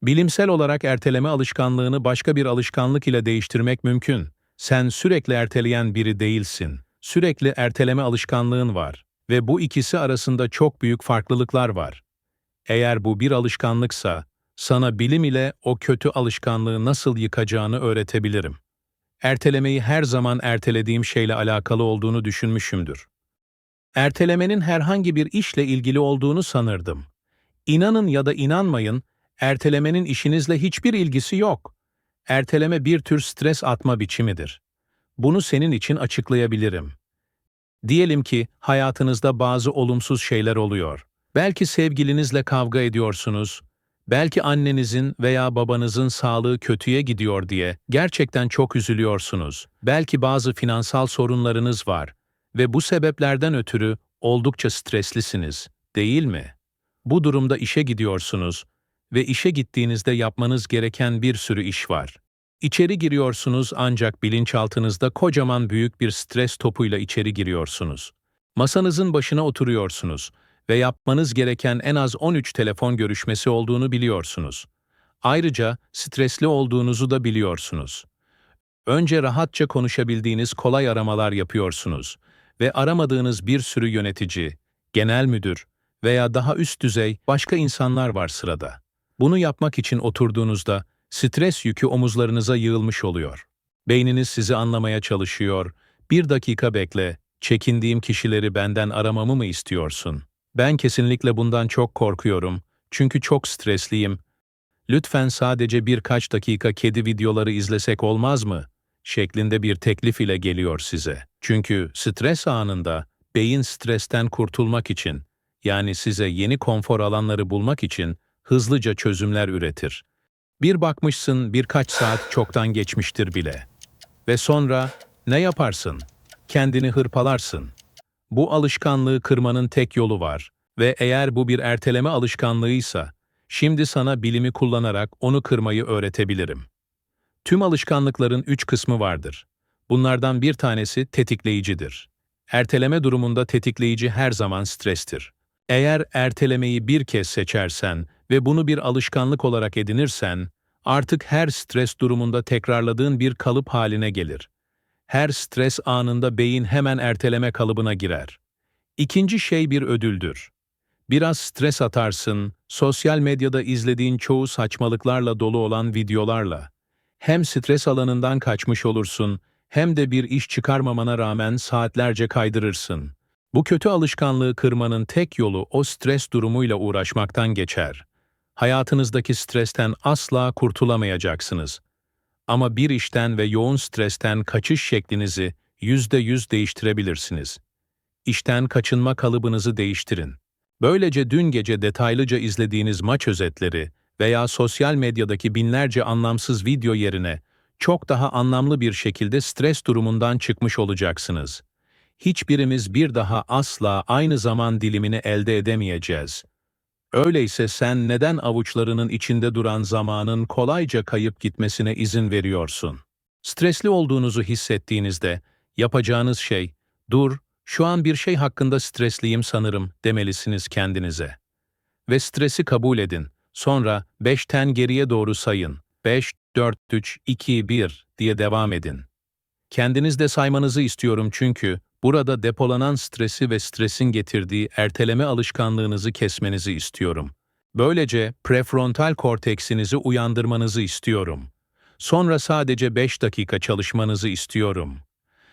Bilimsel olarak erteleme alışkanlığını başka bir alışkanlık ile değiştirmek mümkün. Sen sürekli erteleyen biri değilsin. Sürekli erteleme alışkanlığın var ve bu ikisi arasında çok büyük farklılıklar var. Eğer bu bir alışkanlıksa, sana bilim ile o kötü alışkanlığı nasıl yıkacağını öğretebilirim. Ertelemeyi her zaman ertelediğim şeyle alakalı olduğunu düşünmüşümdür. Ertelemenin herhangi bir işle ilgili olduğunu sanırdım. İnanın ya da inanmayın, ertelemenin işinizle hiçbir ilgisi yok. Erteleme bir tür stres atma biçimidir. Bunu senin için açıklayabilirim. Diyelim ki hayatınızda bazı olumsuz şeyler oluyor. Belki sevgilinizle kavga ediyorsunuz, belki annenizin veya babanızın sağlığı kötüye gidiyor diye gerçekten çok üzülüyorsunuz. Belki bazı finansal sorunlarınız var ve bu sebeplerden ötürü oldukça streslisiniz, değil mi? Bu durumda işe gidiyorsunuz ve işe gittiğinizde yapmanız gereken bir sürü iş var. İçeri giriyorsunuz ancak bilinçaltınızda kocaman büyük bir stres topuyla içeri giriyorsunuz. Masanızın başına oturuyorsunuz ve yapmanız gereken en az 13 telefon görüşmesi olduğunu biliyorsunuz. Ayrıca stresli olduğunuzu da biliyorsunuz. Önce rahatça konuşabildiğiniz kolay aramalar yapıyorsunuz ve aramadığınız bir sürü yönetici, genel müdür veya daha üst düzey başka insanlar var sırada. Bunu yapmak için oturduğunuzda stres yükü omuzlarınıza yığılmış oluyor. Beyniniz sizi anlamaya çalışıyor. Bir dakika bekle, çekindiğim kişileri benden aramamı mı istiyorsun? Ben kesinlikle bundan çok korkuyorum, çünkü çok stresliyim. Lütfen sadece birkaç dakika kedi videoları izlesek olmaz mı? Şeklinde bir teklif ile geliyor size. Çünkü stres anında beyin stresten kurtulmak için, yani size yeni konfor alanları bulmak için hızlıca çözümler üretir. Bir bakmışsın birkaç saat çoktan geçmiştir bile. Ve sonra ne yaparsın? Kendini hırpalarsın. Bu alışkanlığı kırmanın tek yolu var ve eğer bu bir erteleme alışkanlığıysa, şimdi sana bilimi kullanarak onu kırmayı öğretebilirim. Tüm alışkanlıkların 3 kısmı vardır. Bunlardan bir tanesi tetikleyicidir. Erteleme durumunda tetikleyici her zaman strestir. Eğer ertelemeyi bir kez seçersen ve bunu bir alışkanlık olarak edinirsen, artık her stres durumunda tekrarladığın bir kalıp haline gelir. Her stres anında beyin hemen erteleme kalıbına girer. İkinci şey bir ödüldür. Biraz stres atarsın, sosyal medyada izlediğin çoğu saçmalıklarla dolu olan videolarla. Hem stres alanından kaçmış olursun, hem de bir iş çıkarmamana rağmen saatlerce kaydırırsın. Bu kötü alışkanlığı kırmanın tek yolu o stres durumuyla uğraşmaktan geçer. Hayatınızdaki stresten asla kurtulamayacaksınız. Ama bir işten ve yoğun stresten kaçış şeklinizi %100 değiştirebilirsiniz. İşten kaçınma kalıbınızı değiştirin. Böylece dün gece detaylıca izlediğiniz maç özetleri veya sosyal medyadaki binlerce anlamsız video yerine çok daha anlamlı bir şekilde stres durumundan çıkmış olacaksınız. Hiçbirimiz bir daha asla aynı zaman dilimini elde edemeyeceğiz. Öyleyse sen neden avuçlarının içinde duran zamanın kolayca kayıp gitmesine izin veriyorsun? Stresli olduğunuzu hissettiğinizde yapacağınız şey, dur, şu an bir şey hakkında stresliyim sanırım demelisiniz kendinize. Ve stresi kabul edin. Sonra 5'ten geriye doğru sayın. 5, 4, 3, 2, 1 diye devam edin. Kendiniz de saymanızı istiyorum çünkü burada depolanan stresi ve stresin getirdiği erteleme alışkanlığınızı kesmenizi istiyorum. Böylece prefrontal korteksinizi uyandırmanızı istiyorum. Sonra sadece 5 dakika çalışmanızı istiyorum.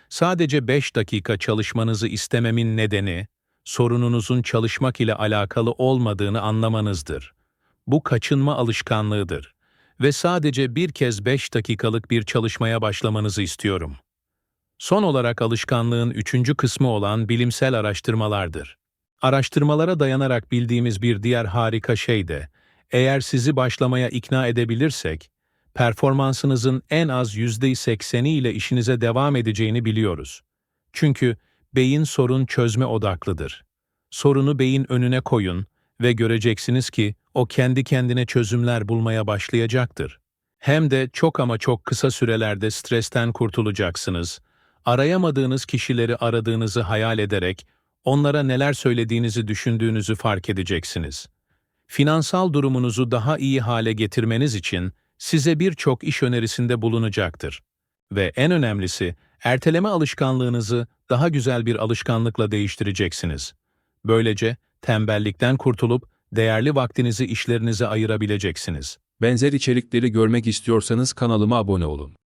Sadece 5 dakika çalışmanızı istememin nedeni, sorununuzun çalışmak ile alakalı olmadığını anlamanızdır. Bu kaçınma alışkanlığıdır ve sadece bir kez 5 dakikalık bir çalışmaya başlamanızı istiyorum. Son olarak alışkanlığın 3. kısmı olan bilimsel araştırmalardır. Araştırmalara dayanarak bildiğimiz bir diğer harika şey de, eğer sizi başlamaya ikna edebilirsek, performansınızın en az %80'i ile işinize devam edeceğini biliyoruz. Çünkü beyin sorun çözme odaklıdır. Sorunu beyin önüne koyun ve göreceksiniz ki o kendi kendine çözümler bulmaya başlayacaktır. Hem de çok ama çok kısa sürelerde stresten kurtulacaksınız. Arayamadığınız kişileri aradığınızı hayal ederek onlara neler söylediğinizi düşündüğünüzü fark edeceksiniz. finansal durumunuzu daha iyi hale getirmeniz için size birçok iş önerisinde bulunacaktır. Ve en önemlisi, erteleme alışkanlığınızı daha güzel bir alışkanlıkla değiştireceksiniz. Böylece tembellikten kurtulup değerli vaktinizi işlerinize ayırabileceksiniz. Benzer içerikleri görmek istiyorsanız kanalıma abone olun.